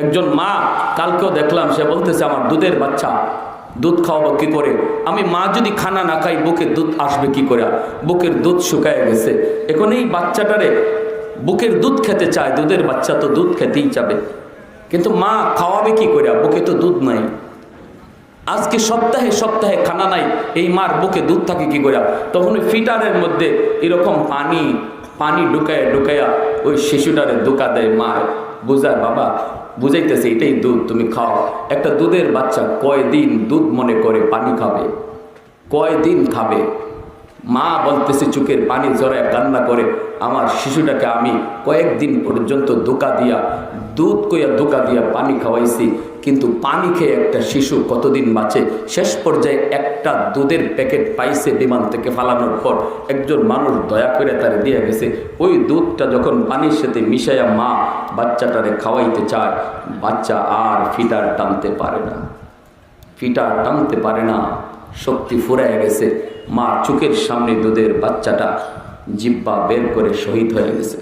একজন মা কালকেও দেখলাম, সে বলতেছে আমার দুধের বাচ্চা, দুধ খাওয়াবো কি করে? আমি মা যদি খানা না খাই বুকের দুধ আসবে কি করে? বুকের দুধ শুকায় গেছে। এখন এই বাচ্চাটারে বুকের দুধ খেতে চায়, দুধের বাচ্চা তো দুধ খেতেই চাবে, কিন্তু মা খাওয়াবে কি করে? বুকে তো দুধ নাই। আজকে সপ্তাহে সপ্তাহে খানা নাই, এই মার বুকে দুধ থাকে কি করে? তখন ওই ফিটারের মধ্যে এরকম পানি ঢুকায়া ঢুকায়া ওই শিশুটারে ধোকা দেয় মা, বুঝায় বাবা, বুঝাইতেছে এটাই দুধ, তুমি খাও। একটা দুধের বাচ্চা কয়দিন দুধ মনে করে পানি খাবে? কয়দিন খাবে? মা বলতেছে চোখের পানি জড়ায় কান্না করে, আমার শিশুটাকে আমি কয়েকদিন পর্যন্ত ধোকা দিয়া, দুধ কইয়া ধোকা দিয়া পানি খাওয়াইছি, কিন্তু পানি খেয়ে একটা শিশু কতদিন বাঁচে? শেষ পর্যায়ে একটা দুধের প্যাকেট পাইছে বিমান থেকে ফালানোর পর, একজন মানুষ দয়া করে তারে দিয়ে গেছে। ওই দুধটা যখন পানির সাথে মিশাইয়া মা বাচ্চাটারে খাওয়াইতে চায়, বাচ্চা আর ফিটার টানতে পারে না, ফিটার টানতে পারে না, শক্তি ফুরায় গেছে। মা চোখের সামনে দুধের বাচ্চাটা জিহ্বা বের করে শহীদ হয়ে গেছে।